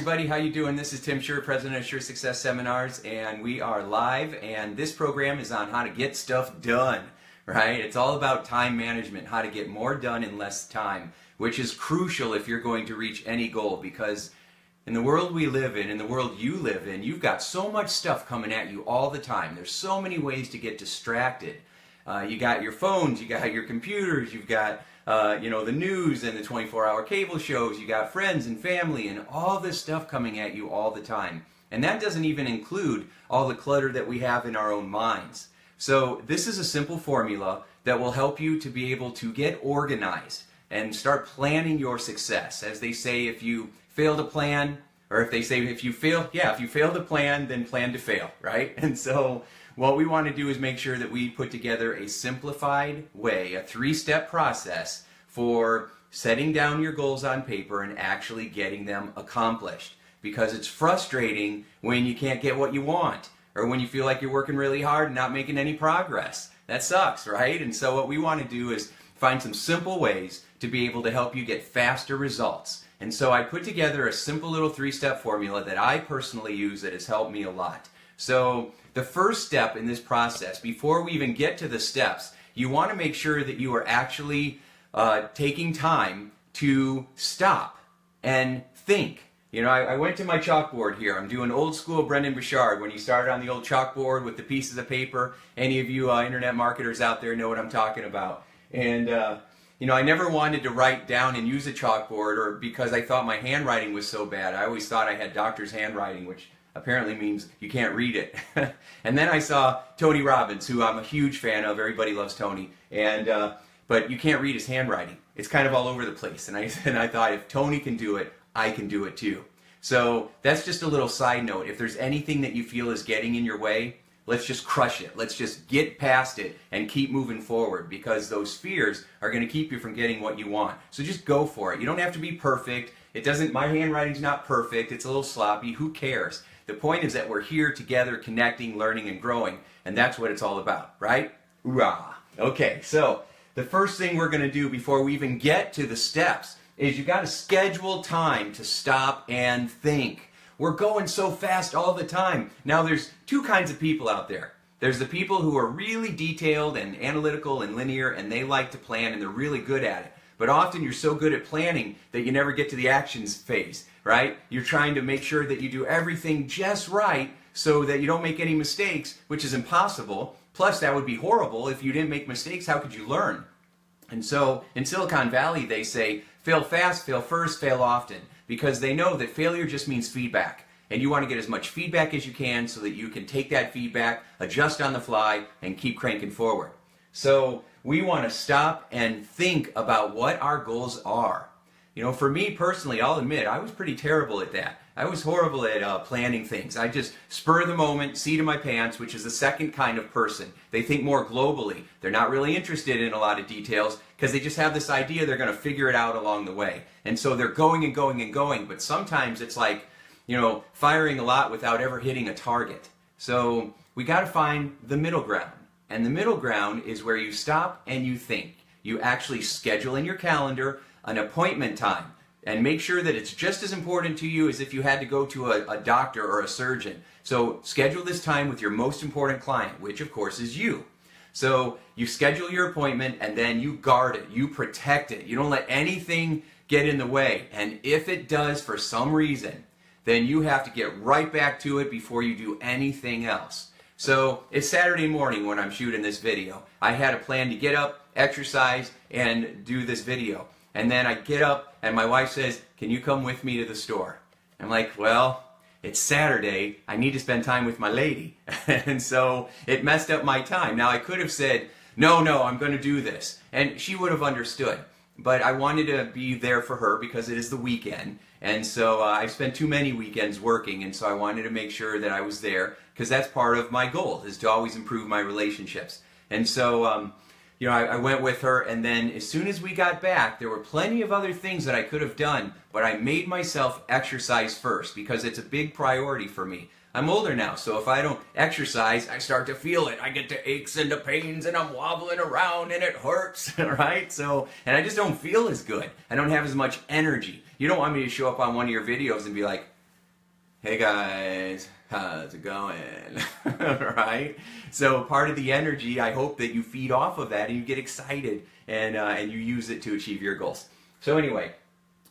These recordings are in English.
everybody, how you doing? This is Tim Shurr, President of Shurr Success Seminars, and we are live, and this program is on how to get stuff done, right? It's all about time management, how to get more done in less time, which is crucial if you're going to reach any goal, because in the world we live in the world you live in, you've got so much stuff coming at you all the time. There's so many ways to get distracted. You got your phones, you got your computers, you've got the news and the 24-hour cable shows, you got friends and family and all this stuff coming at you all the time. And that doesn't even include all the clutter that we have in our own minds. So this is a simple formula that will help you to be able to get organized and start planning your success. As they say, if you fail to plan, or if they say if you fail to plan, then plan to fail, right? And so what we want to do is make sure that we put together a simplified way, a 3-step process for setting down your goals on paper and actually getting them accomplished. Because it's frustrating when you can't get what you want, or when you feel like you're working really hard and not making any progress. That sucks, right? And so what we want to do is find some simple ways to be able to help you get faster results. And so I put together a simple little 3-step formula that I personally use that has helped me a lot. So the first step in this process, before we even get to the steps, you want to make sure that you are actually taking time to stop and think. You know, I went to my chalkboard here. I'm doing old school Brendan Burchard when he started on the old chalkboard with the pieces of paper. Any of you internet marketers out there know what I'm talking about. And I never wanted to write down and use a chalkboard, or because I thought my handwriting was so bad. I always thought I had doctor's handwriting, which apparently means you can't read it. And then I saw Tony Robbins, who I'm a huge fan of. Everybody loves Tony. But you can't read his handwriting. It's kind of all over the place. And I thought, if Tony can do it, I can do it too. So that's just a little side note. If there's anything that you feel is getting in your way, let's just crush it. Let's just get past it and keep moving forward, because those fears are going to keep you from getting what you want. So just go for it. You don't have to be perfect. My handwriting's not perfect. It's a little sloppy. Who cares? The point is that we're here together, connecting, learning, and growing, and that's what it's all about, right? Hoorah! Okay, so the first thing we're going to do before we even get to the steps is you've got to schedule time to stop and think. We're going so fast all the time. Now, there's two kinds of people out there. There's the people who are really detailed and analytical and linear, and they like to plan, and they're really good at it. But often you're so good at planning that you never get to the actions phase, right? You're trying to make sure that you do everything just right so that you don't make any mistakes, which is impossible. Plus, that would be horrible. If you didn't make mistakes, how could you learn? And so in Silicon Valley, they say, fail fast, fail first, fail often, because they know that failure just means feedback. And you want to get as much feedback as you can so that you can take that feedback, adjust on the fly, and keep cranking forward. So we want to stop and think about what our goals are. You know, for me personally, I'll admit, I was pretty terrible at that. I was horrible at planning things. I just spur of the moment, seat of my pants, which is the second kind of person. They think more globally. They're not really interested in a lot of details because they just have this idea they're going to figure it out along the way. And so they're going and going and going. But sometimes it's like, firing a lot without ever hitting a target. So we got to find the middle ground. And the middle ground is where you stop and you think. You actually schedule in your calendar an appointment time and make sure that it's just as important to you as if you had to go to a doctor or a surgeon. So schedule this time with your most important client, which of course is you. So you schedule your appointment and then you guard it, you protect it. You don't let anything get in the way. And if it does for some reason, then you have to get right back to it before you do anything else. So it's Saturday morning when I'm shooting this video. I had a plan to get up, exercise, and do this video. And then I get up and my wife says, "Can you come with me to the store?" I'm like, well, it's Saturday. I need to spend time with my lady. And so it messed up my time. Now I could have said, no, I'm going to do this. And she would have understood. But I wanted to be there for her because it is the weekend. And so I've spent too many weekends working, and so I wanted to make sure that I was there because that's part of my goal, is to always improve my relationships. And so, I went with her, and then as soon as we got back, there were plenty of other things that I could have done, but I made myself exercise first because it's a big priority for me. I'm older now, so if I don't exercise, I start to feel it. I get the aches and the pains, and I'm wobbling around, and it hurts, right? So, and I just don't feel as good. I don't have as much energy. You don't want me to show up on one of your videos and be like, Hey guys, how's it going? Right? So part of the energy, I hope that you feed off of that and you get excited and you use it to achieve your goals. So anyway,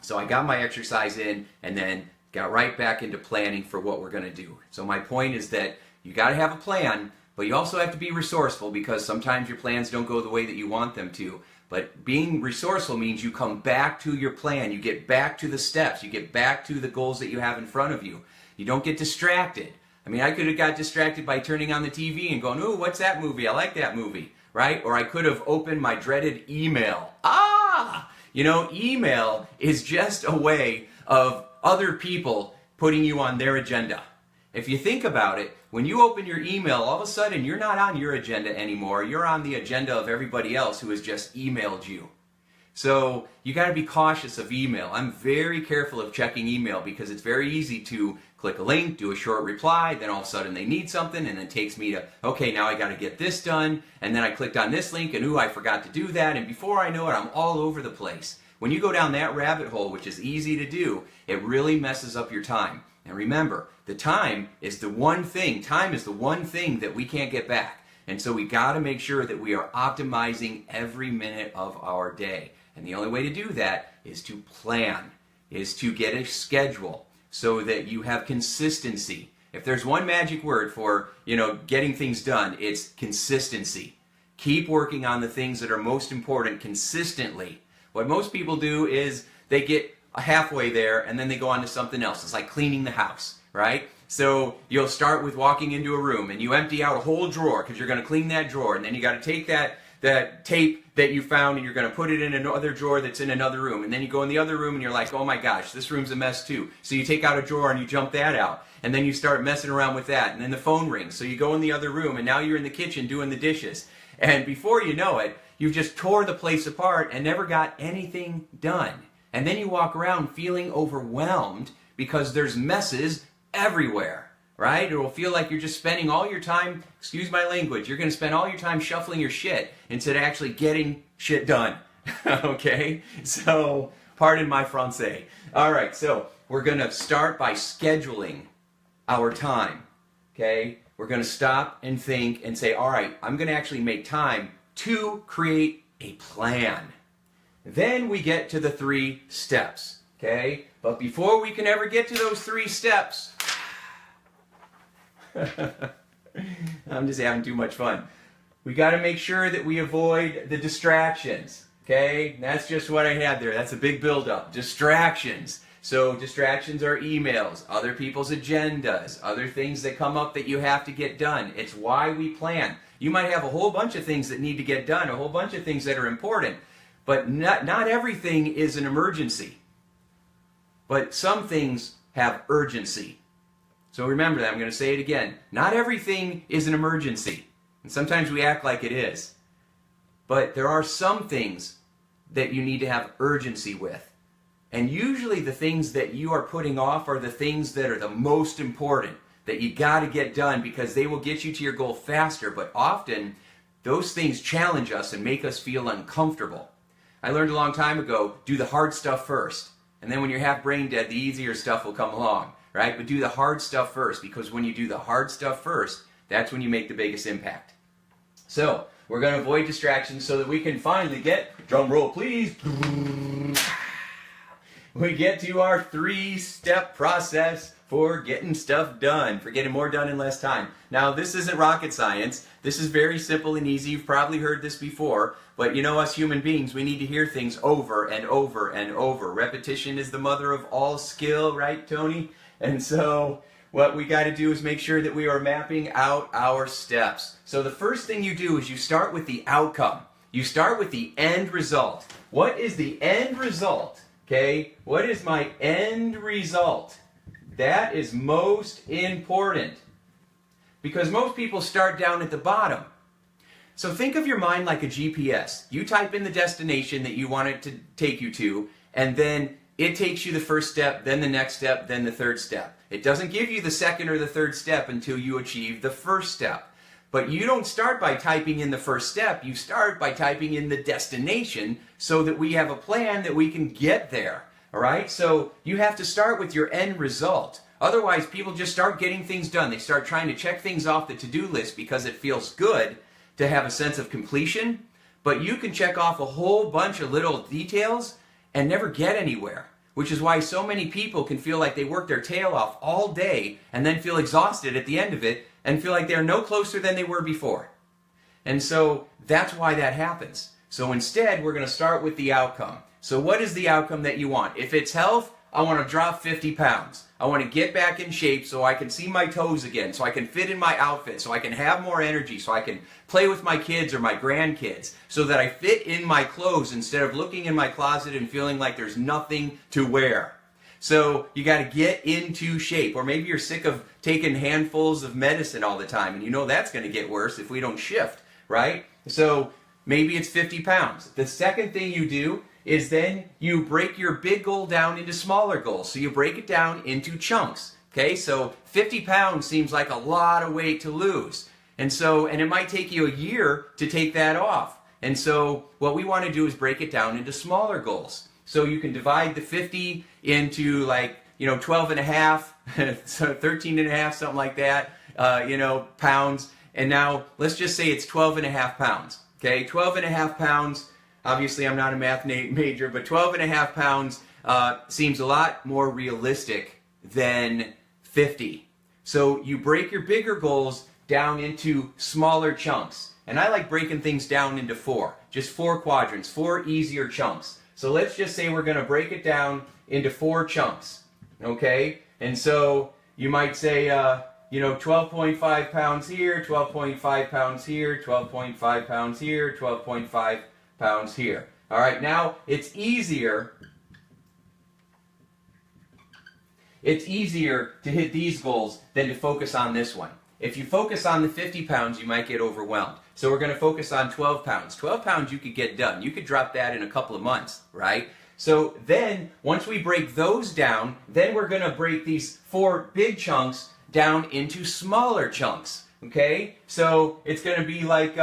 so I got my exercise in and then got right back into planning for what we're going to do. So my point is that you got to have a plan, but you also have to be resourceful because sometimes your plans don't go the way that you want them to. But being resourceful means you come back to your plan, you get back to the steps, you get back to the goals that you have in front of you. You don't get distracted. I mean, I could have got distracted by turning on the TV and going, ooh, what's that movie? I like that movie, right? Or I could have opened my dreaded email. You know, email is just a way of other people putting you on their agenda. If you think about it, when you open your email, all of a sudden you're not on your agenda anymore. You're on the agenda of everybody else who has just emailed you. So you got to be cautious of email. I'm very careful of checking email because it's very easy to click a link, do a short reply, then all of a sudden they need something and it takes me to, okay, now I got to get this done, and then I clicked on this link and ooh, I forgot to do that, and before I know it, I'm all over the place. When you go down that rabbit hole, which is easy to do, it really messes up your time. And remember, the time is the one thing that we can't get back. And so we got to make sure that we are optimizing every minute of our day. And the only way to do that is to plan, is to get a schedule so that you have consistency. If there's one magic word for, getting things done, it's consistency. Keep working on the things that are most important consistently. What most people do is they get halfway there and then they go on to something else. It's like cleaning the house, right? So you'll start with walking into a room and you empty out a whole drawer because you're going to clean that drawer, and then you got to take that tape that you found and you're going to put it in another drawer that's in another room, and then you go in the other room and you're like, oh my gosh, this room's a mess too. So you take out a drawer and you jump that out, and then you start messing around with that, and then the phone rings, so you go in the other room and now you're in the kitchen doing the dishes, and before you know it, you've just tore the place apart and never got anything done. And then you walk around feeling overwhelmed because there's messes everywhere, right? It will feel like you're just spending all your time, excuse my language, you're going to spend all your time shuffling your shit instead of actually getting shit done. Okay? So, pardon my français. All right, so we're going to start by scheduling our time. Okay? We're going to stop and think and say, all right, I'm going to actually make time to create a plan. Then we get to the 3 steps, okay? But before we can ever get to those 3 steps, I'm just having too much fun. We got to make sure that we avoid the distractions, okay? That's just what I had there. That's a big buildup. Distractions. So distractions are emails, other people's agendas, other things that come up that you have to get done. It's why we plan. You might have a whole bunch of things that need to get done, a whole bunch of things that are important. But not everything is an emergency. But some things have urgency. So remember that. I'm going to say it again. Not everything is an emergency. And sometimes we act like it is. But there are some things that you need to have urgency with. And usually the things that you are putting off are the things that are the most important, that you got to get done because they will get you to your goal faster. But often those things challenge us and make us feel uncomfortable. I learned a long time ago, do the hard stuff first. And then when you're half brain dead, the easier stuff will come along, right? But do the hard stuff first, because when you do the hard stuff first, that's when you make the biggest impact. So, we're going to avoid distractions so that we can finally get, drum roll please, we get to our 3-step process for getting stuff done, for getting more done in less time. Now, this isn't rocket science. This is very simple and easy. You've probably heard this before, but us human beings, we need to hear things over and over and over. Repetition is the mother of all skill, right, Tony? And so what we got to do is make sure that we are mapping out our steps. So the first thing you do is you start with the outcome. You start with the end result. What is the end result? Okay, what is my end result? That is most important. Because most people start down at the bottom. So think of your mind like a GPS. You type in the destination that you want it to take you to, and then it takes you the first step, then the next step, then the third step. It doesn't give you the second or the third step until you achieve the first step. But you don't start by typing in the first step. You start by typing in the destination so that we have a plan that we can get there. All right? So you have to start with your end result. Otherwise, people just start getting things done. They start trying to check things off the to-do list because it feels good to have a sense of completion. But you can check off a whole bunch of little details and never get anywhere, which is why so many people can feel like they work their tail off all day and then feel exhausted at the end of it and feel like they're no closer than they were before. And so that's why that happens. So instead, we're going to start with the outcome. So what is the outcome that you want? If it's health, I want to drop 50 pounds. I want to get back in shape so I can see my toes again, so I can fit in my outfit, so I can have more energy, so I can play with my kids or my grandkids, so that I fit in my clothes instead of looking in my closet and feeling like there's nothing to wear. So you got to get into shape. Or maybe you're sick of taking handfuls of medicine all the time, and you know that's going to get worse if we don't shift, right? So maybe it's 50 pounds. The second thing you do is then you break your big goal down into smaller goals. So you break it down into chunks. Okay, so 50 pounds seems like a lot of weight to lose. And it might take you a year to take that off. And so what we want to do is break it down into smaller goals. So you can divide the 50 into 12 and a half, so 13 and a half, something like that, pounds. And now let's just say it's 12 and a half pounds. Okay, 12 and a half pounds. Obviously, I'm not a math major, but 12 and a half pounds seems a lot more realistic than 50. So you break your bigger goals down into smaller chunks. And I like breaking things down into just 4 quadrants, 4 easier chunks. So let's just say we're going to break it down into 4 chunks, okay? And so you might say, 12.5 pounds here, 12.5 pounds here, 12.5 pounds here, 12.5 pounds here. All right, now it's easier to hit these goals than to focus on this one. If you focus on the 50 pounds, you might get overwhelmed. So we're going to focus on 12 pounds. 12 pounds you could get done. You could drop that in a couple of months, right? So then, once we break those down, then we're going to break these 4 big chunks down into smaller chunks. Okay, so it's going to be like,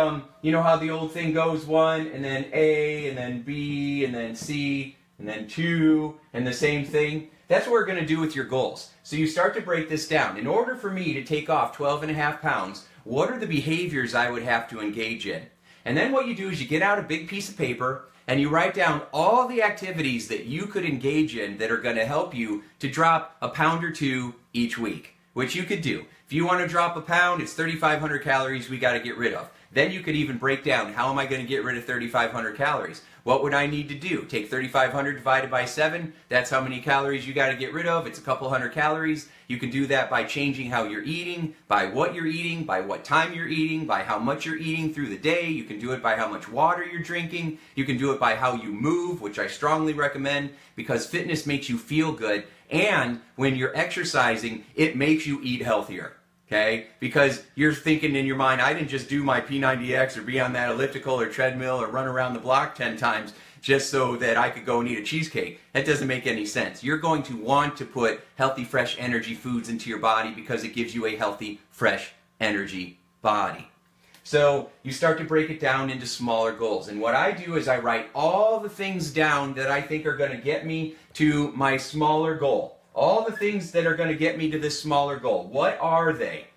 you know how the old thing goes, 1, and then A, and then B, and then C, and then 2, and the same thing. That's what we're going to do with your goals. So you start to break this down. In order for me to take off 12 and a half pounds, what are the behaviors I would have to engage in? And then what you do is you get out a big piece of paper, and you write down all the activities that you could engage in that are going to help you to drop a pound or 2 each week, which you could do. If you want to drop a pound, it's 3,500 calories we got to get rid of. Then you could even break down, how am I going to get rid of 3,500 calories? What would I need to do? Take 3,500 divided by 7. That's how many calories you got to get rid of. It's a couple hundred calories. You can do that by changing how you're eating, by what you're eating, by what time you're eating, by how much you're eating through the day. You can do it by how much water you're drinking. You can do it by how you move, which I strongly recommend because fitness makes you feel good. And when you're exercising, it makes you eat healthier. Okay? Because you're thinking in your mind, I didn't just do my P90X or be on that elliptical or treadmill or run around the block 10 times just so that I could go and eat a cheesecake. That doesn't make any sense. You're going to want to put healthy, fresh energy foods into your body because it gives you a healthy, fresh energy body. So you start to break it down into smaller goals. And what I do is I write all the things down that I think are going to get me to my smaller goal. All the things that are going to get me to this smaller goal. What are they?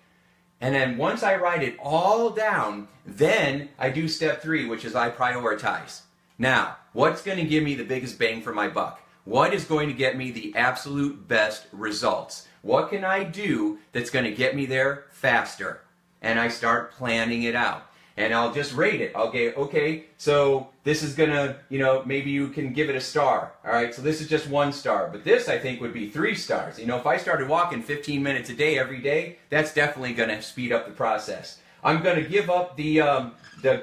And then once I write it all down, then I do step 3, which is I prioritize. Now, what's going to give me the biggest bang for my buck? What is going to get me the absolute best results? What can I do that's going to get me there faster? And I start planning it out. And I'll just rate it. I'll go, okay, so this is going to, maybe you can give it a star. All right, so this is just 1 star. But this, I think, would be 3 stars. If I started walking 15 minutes a day every day, that's definitely going to speed up the process. I'm going to give up the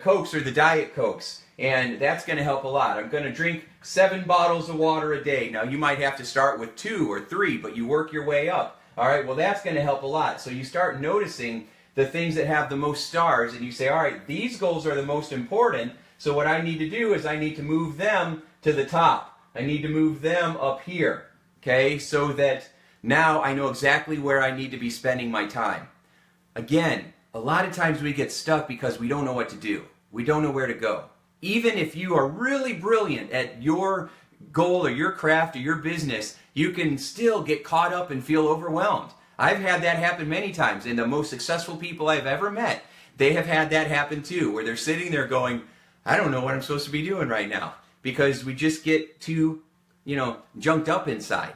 Cokes or the Diet Cokes, and that's going to help a lot. I'm going to drink 7 bottles of water a day. Now, you might have to start with 2 or 3, but you work your way up. All right, well, that's going to help a lot. So you start noticing the things that have the most stars, and you say, all right, these goals are the most important, so what I need to do is I need to move them to the top. I need to move them up here, okay, so that now I know exactly where I need to be spending my time. Again, a lot of times we get stuck because we don't know what to do. We don't know where to go. Even if you are really brilliant at your goal or your craft or your business, you can still get caught up and feel overwhelmed. I've had that happen many times, and the most successful people I've ever met, they have had that happen too, where they're sitting there going, I don't know what I'm supposed to be doing right now, because we just get too, junked up inside.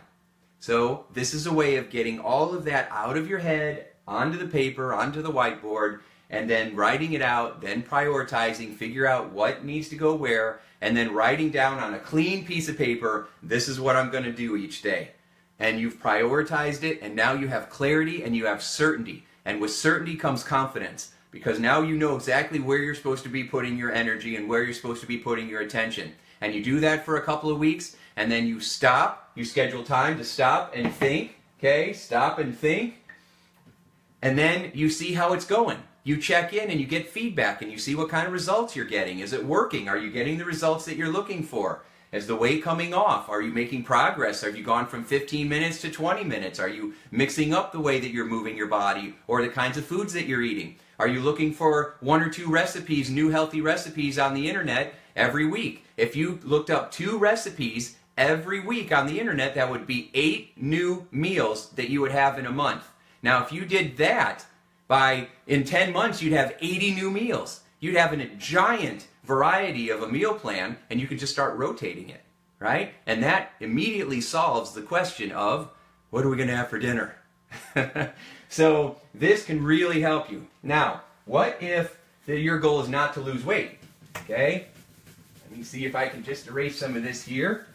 So this is a way of getting all of that out of your head, onto the paper, onto the whiteboard, and then writing it out, then prioritizing, figure out what needs to go where, and then writing down on a clean piece of paper, this is what I'm going to do each day. And you've prioritized it, and now you have clarity and you have certainty. And with certainty comes confidence, because now you know exactly where you're supposed to be putting your energy and where you're supposed to be putting your attention. And you do that for a couple of weeks, and then you stop, you schedule time to stop and think, okay, stop and think, and then you see how it's going. You check in and you get feedback and you see what kind of results you're getting. Is it working? Are you getting the results that you're looking for? Is the weight coming off? Are you making progress? Have you gone from 15 minutes to 20 minutes? Are you mixing up the way that you're moving your body or the kinds of foods that you're eating? Are you looking for 1 or 2 recipes, new healthy recipes on the internet every week? If you looked up 2 recipes every week on the internet, that would be 8 new meals that you would have in a month. Now, if you did that, in 10 months, you'd have 80 new meals. You'd have a giant variety of a meal plan, and you could just start rotating it, right? And that immediately solves the question of, what are we going to have for dinner? So this can really help you. Now, what if your goal is not to lose weight? Okay? Let me see if I can just erase some of this here.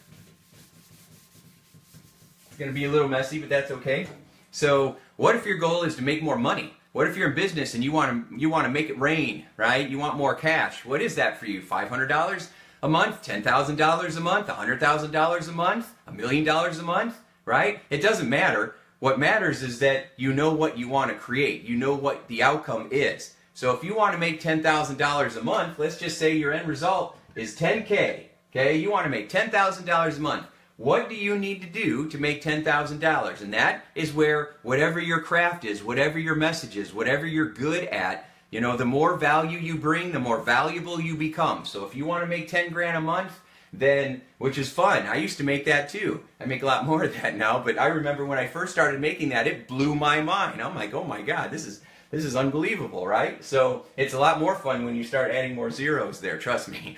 It's going to be a little messy, but that's okay. So what if your goal is to make more money? What if you're in business and you want to make it rain, right? You want more cash. What is that for you? $500 a month, $10,000 a month, $100,000 a month, $1 million a month, right? It doesn't matter. What matters is that you know what you want to create. You know what the outcome is. So if you want to make $10,000 a month, let's just say your end result is $10K. Okay, you want to make $10,000 a month. What do you need to do to make $10,000? And that is where whatever your craft is, whatever your message is, whatever you're good at, the more value you bring, the more valuable you become. So if you want to make 10 grand a month, then, which is fun. I used to make that too. I make a lot more of that now, but I remember when I first started making that, it blew my mind. I'm like, oh my God, this is unbelievable, right? So it's a lot more fun when you start adding more zeros there, trust me.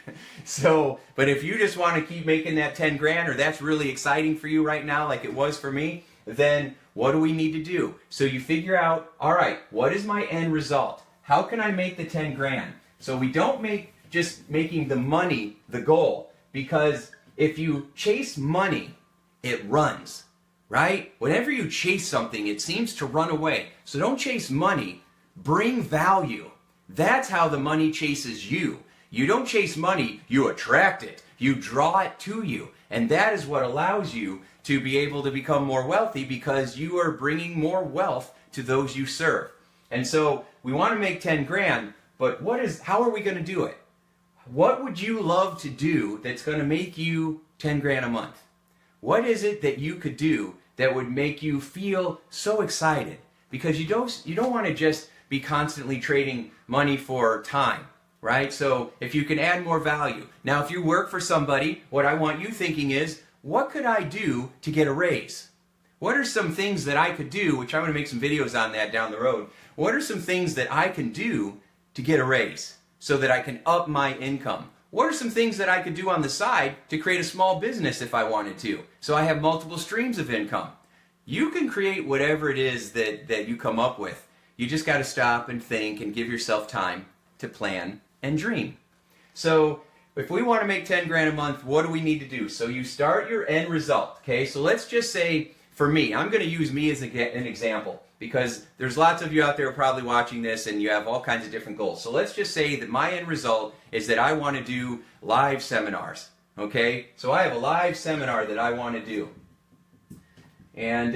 But if you just want to keep making that 10 grand, or that's really exciting for you right now, like it was for me, then what do we need to do? So you figure out, all right, what is my end result? How can I make the 10 grand? So we don't make just making the money the goal, because if you chase money, it runs, right? Whenever you chase something, it seems to run away. So don't chase money. Bring value. That's how the money chases you. You don't chase money, you attract it. You draw it to you. And that is what allows you to be able to become more wealthy, because you are bringing more wealth to those you serve. And so we want to make 10 grand, but how are we going to do it? What would you love to do that's going to make you 10 grand a month? What is it that you could do that would make you feel so excited? Because you don't want to just be constantly trading money for time, right? So if you can add more value. Now, if you work for somebody, what I want you thinking is, what could I do to get a raise? What are some things that I could do, which I'm going to make some videos on that down the road. What are some things that I can do to get a raise so that I can up my income? What are some things that I could do on the side to create a small business if I wanted to, so I have multiple streams of income? You can create whatever it is that you come up with. You just got to stop and think and give yourself time to plan and dream. So if we want to make 10 grand a month, what do we need to do? So you start your end result, okay? So let's just say, for me, I'm going to use me as an example, because there's lots of you out there probably watching this and you have all kinds of different goals. So let's just say that my end result is that I want to do live seminars, okay? So I have a live seminar that I want to do. And,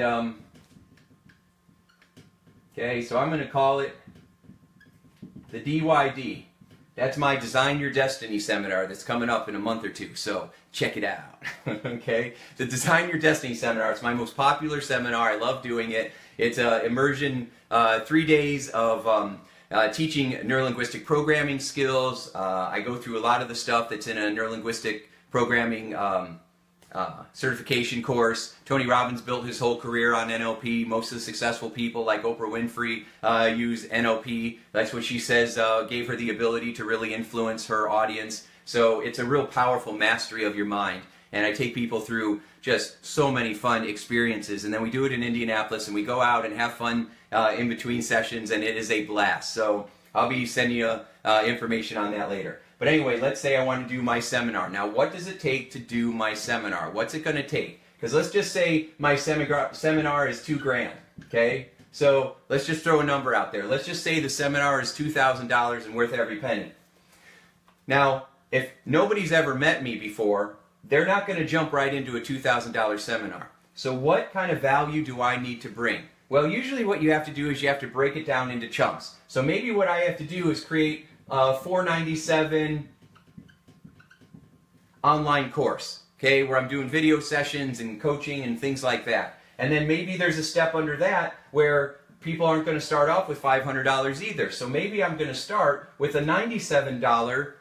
okay, so I'm going to call it the DYD. That's my Design Your Destiny seminar that's coming up in a month or two, so check it out. Okay, the Design Your Destiny seminar, it's my most popular seminar. I love doing it. It's an immersion, 3 days of teaching neurolinguistic programming skills. I go through a lot of the stuff that's in a neurolinguistic programming certification course. Tony Robbins built his whole career on NLP. Most of the successful people like Oprah Winfrey use NLP. That's what she says gave her the ability to really influence her audience. So it's a real powerful mastery of your mind. And I take people through just so many fun experiences. And then we do it in Indianapolis, and we go out and have fun in between sessions, and it is a blast. So I'll be sending you information on that later. But anyway, let's say I want to do my seminar. Now, what does it take to do my seminar? What's it going to take? Because let's just say my seminar is $2,000, okay? So let's just throw a number out there. Let's just say the seminar is $2,000 and worth every penny. Now, if nobody's ever met me before, they're not going to jump right into a $2,000 seminar. So what kind of value do I need to bring? Well, usually what you have to do is you have to break it down into chunks. So maybe what I have to do is create a $497 online course, okay, where I'm doing video sessions and coaching and things like that. And then maybe there's a step under that where people aren't going to start off with $500 either. So maybe I'm going to start with a $97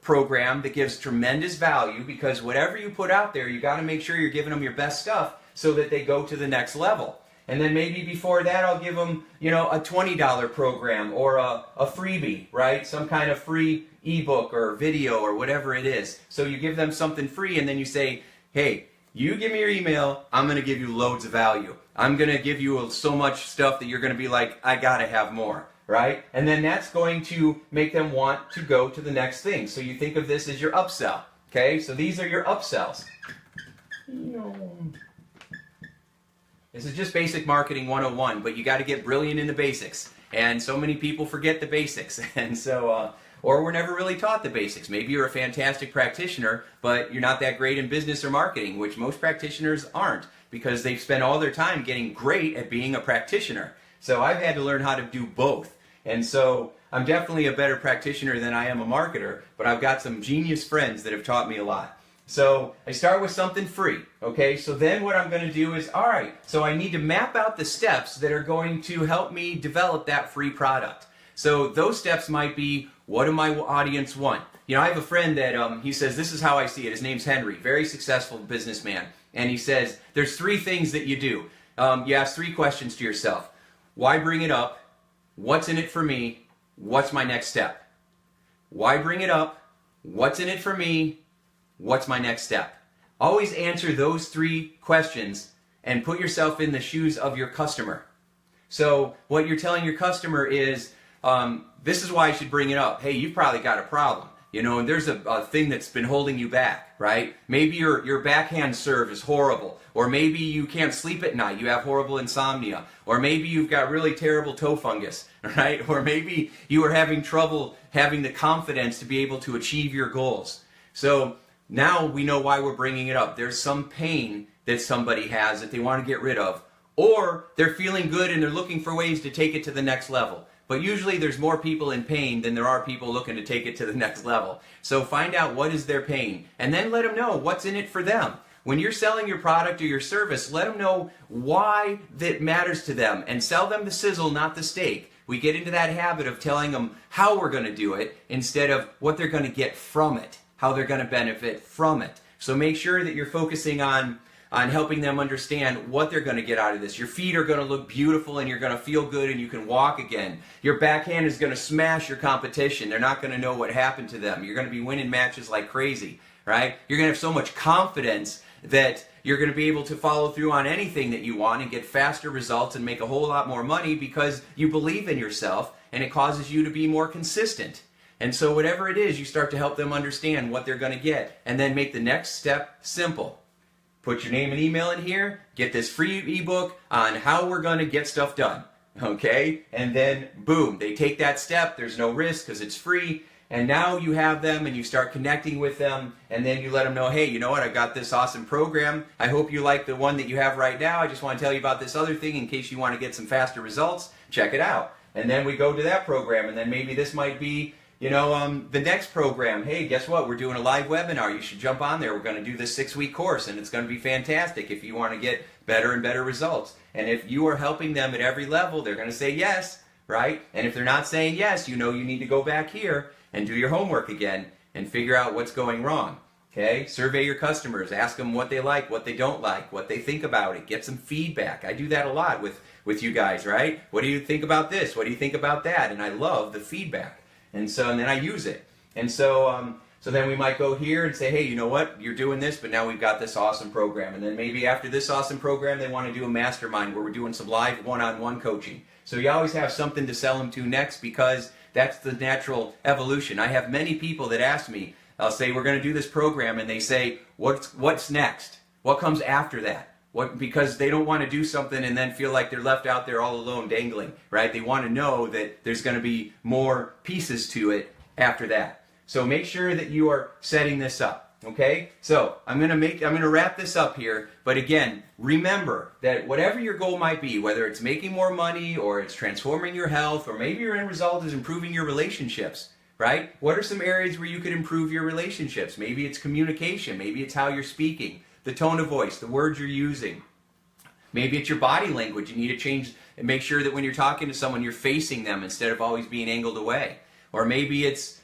program that gives tremendous value, because whatever you put out there, you got to make sure you're giving them your best stuff so that they go to the next level. And then maybe before that, I'll give them, a $20 program or a freebie, right? Some kind of free ebook or video or whatever it is. So you give them something free, and then you say, hey, you give me your email, I'm going to give you loads of value. I'm going to give you so much stuff that you're going to be like, I got to have more, right? And then that's going to make them want to go to the next thing. So you think of this as your upsell, okay? So these are your upsells. This is just basic marketing 101, but you got to get brilliant in the basics. And so many people forget the basics. And so, or we're never really taught the basics. Maybe you're a fantastic practitioner, but you're not that great in business or marketing, which most practitioners aren't, because they've spent all their time getting great at being a practitioner. So I've had to learn how to do both. And so I'm definitely a better practitioner than I am a marketer, but I've got some genius friends that have taught me a lot. So I start with something free, okay? So then what I'm going to do is, all right, so I need to map out the steps that are going to help me develop that free product. So those steps might be, what do my audience want? I have a friend that he says, this is how I see it. His name's Henry, very successful businessman. And he says, there's 3 things that you do. You ask 3 questions to yourself. Why bring it up? What's in it for me? What's my next step? Why bring it up? What's in it for me? What's my next step? Always answer those 3 questions and put yourself in the shoes of your customer. So what you're telling your customer is, this is why I should bring it up. Hey, you've probably got a problem, and there's a thing that's been holding you back, right? Maybe your backhand serve is horrible, or maybe you can't sleep at night, you have horrible insomnia, or maybe you've got really terrible toe fungus, right? Or maybe you are having trouble having the confidence to be able to achieve your goals. So now we know why we're bringing it up. There's some pain that somebody has that they want to get rid of, or they're feeling good and they're looking for ways to take it to the next level. But usually there's more people in pain than there are people looking to take it to the next level. So find out what is their pain, and then let them know what's in it for them. When you're selling your product or your service, let them know why that matters to them, and sell them the sizzle, not the steak. We get into that habit of telling them how we're going to do it instead of what they're going to get from it, how they're going to benefit from it. So make sure that you're focusing on helping them understand what they're going to get out of this. Your feet are going to look beautiful and you're going to feel good and you can walk again. Your backhand is going to smash your competition. They're not going to know what happened to them. You're going to be winning matches like crazy, right? You're going to have so much confidence that you're going to be able to follow through on anything that you want and get faster results and make a whole lot more money because you believe in yourself, and it causes you to be more consistent. And so whatever it is, you start to help them understand what they're going to get, and then make the next step simple. Put your name and email in here, get this free ebook on how we're going to get stuff done, okay? And then boom, they take that step, there's no risk because it's free, and now you have them and you start connecting with them, and then you let them know, hey, you know what, I got this awesome program. I hope you like the one that you have right now. I just want to tell you about this other thing in case you want to get some faster results. Check it out. And then we go to that program, and then maybe this might be the next program. Hey, guess what? We're doing a live webinar. You should jump on there. We're going to do this 6-week course, and it's going to be fantastic if you want to get better and better results. And if you are helping them at every level, they're going to say yes, right? And if they're not saying yes, you need to go back here and do your homework again and figure out what's going wrong. Okay, survey your customers, ask them what they like, what they don't like, what they think about it, get some feedback. I do that a lot with you guys, right? What do you think about this? What do you think about that? And I love the feedback. And then I use it. And so then we might go here and say, hey, you know what? You're doing this, but now we've got this awesome program. And then maybe after this awesome program, they want to do a mastermind where we're doing some live one-on-one coaching. So you always have something to sell them to next, because that's the natural evolution. I have many people that ask me, I'll say, we're going to do this program, and they say, what's next? What comes after that? Because they don't want to do something and then feel like they're left out there all alone dangling, right? They want to know that there's going to be more pieces to it after that. So make sure that you are setting this up, okay? So I'm going to wrap this up here, but again, remember that whatever your goal might be, whether it's making more money or it's transforming your health, or maybe your end result is improving your relationships, right? What are some areas where you could improve your relationships? Maybe it's communication. Maybe it's how you're speaking, the tone of voice, the words you're using. Maybe it's your body language. You need to change and make sure that when you're talking to someone, you're facing them instead of always being angled away. Or maybe it's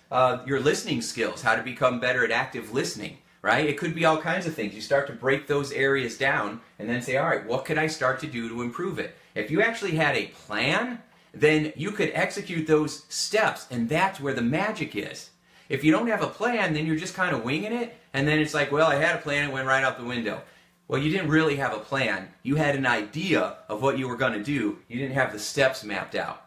your listening skills, how to become better at active listening, right? It could be all kinds of things. You start to break those areas down and then say, all right, what could I start to do to improve it? If you actually had a plan, then you could execute those steps, and that's where the magic is. If you don't have a plan, then you're just kind of winging it, and then it's like, well, I had a plan, it went right out the window. Well, you didn't really have a plan. You had an idea of what you were going to do. You didn't have the steps mapped out.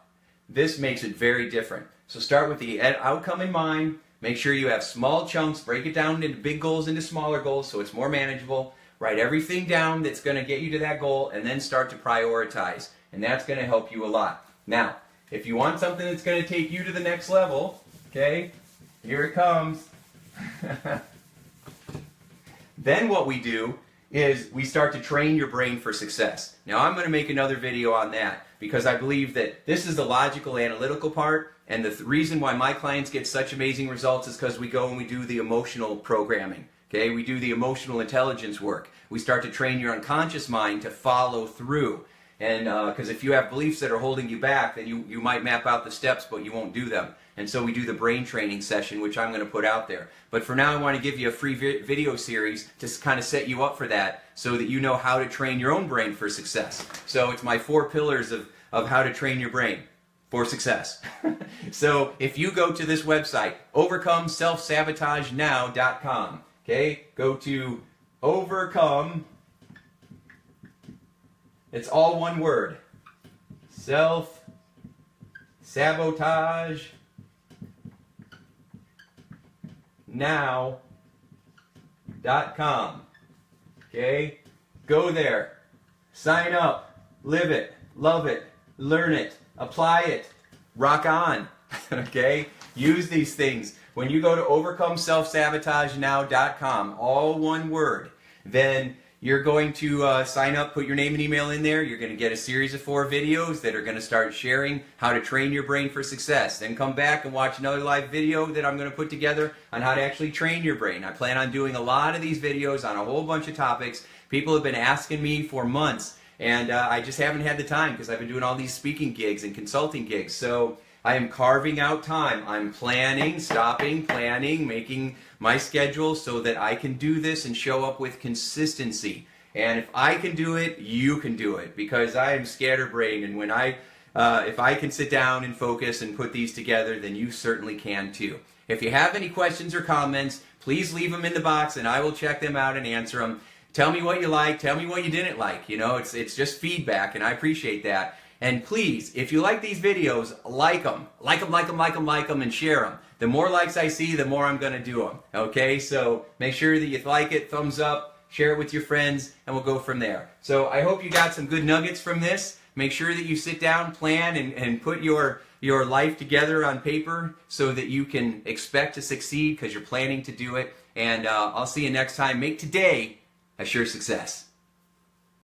This makes it very different. So start with the outcome in mind. Make sure you have small chunks. Break it down into big goals into smaller goals so it's more manageable. Write everything down that's going to get you to that goal, and then start to prioritize. And that's going to help you a lot. Now, if you want something that's going to take you to the next level, okay, here it comes. Then what we do is we start to train your brain for success. Now, I'm going to make another video on that, because I believe that this is the logical, analytical part, and the reason why my clients get such amazing results is because we go and we do the emotional programming. Okay, we do the emotional intelligence work. We start to train your unconscious mind to follow through. And because if you have beliefs that are holding you back, then you might map out the steps, but you won't do them. And so we do the brain training session, which I'm going to put out there. But for now, I want to give you a free video series to kind of set you up for that, so that you know how to train your own brain for success. So it's my 4 pillars of how to train your brain for success. So if you go to this website, overcomeselfsabotagenow.com, okay, go to overcome. It's all one word. Self-sabotage-now.com. Okay? Go there. Sign up. Live it. Love it. Learn it. Apply it. Rock on. Okay? Use these things. When you go to overcomeselfsabotagenow.com, all one word, then you're going to sign up, put your name and email in there. You're going to get a series of 4 videos that are going to start sharing how to train your brain for success. Then come back and watch another live video that I'm going to put together on how to actually train your brain. I plan on doing a lot of these videos on a whole bunch of topics. People have been asking me for months, and I just haven't had the time because I've been doing all these speaking gigs and consulting gigs. So I am carving out time. I'm planning, stopping, planning, making my schedule so that I can do this and show up with consistency. And if I can do it, you can do it, because I am scatterbrained, and when if I can sit down and focus and put these together, then you certainly can too. If you have any questions or comments, please leave them in the box and I will check them out and answer them. Tell me what you liked, tell me what you didn't like. You know, it's just feedback, and I appreciate that. And please, if you like these videos, like them, and share them. The more likes I see, the more I'm going to do them. Okay, so make sure that you like it, thumbs up, share it with your friends, and we'll go from there. So I hope you got some good nuggets from this. Make sure that you sit down, plan, and put your life together on paper so that you can expect to succeed because you're planning to do it. And I'll see you next time. Make today a sure success.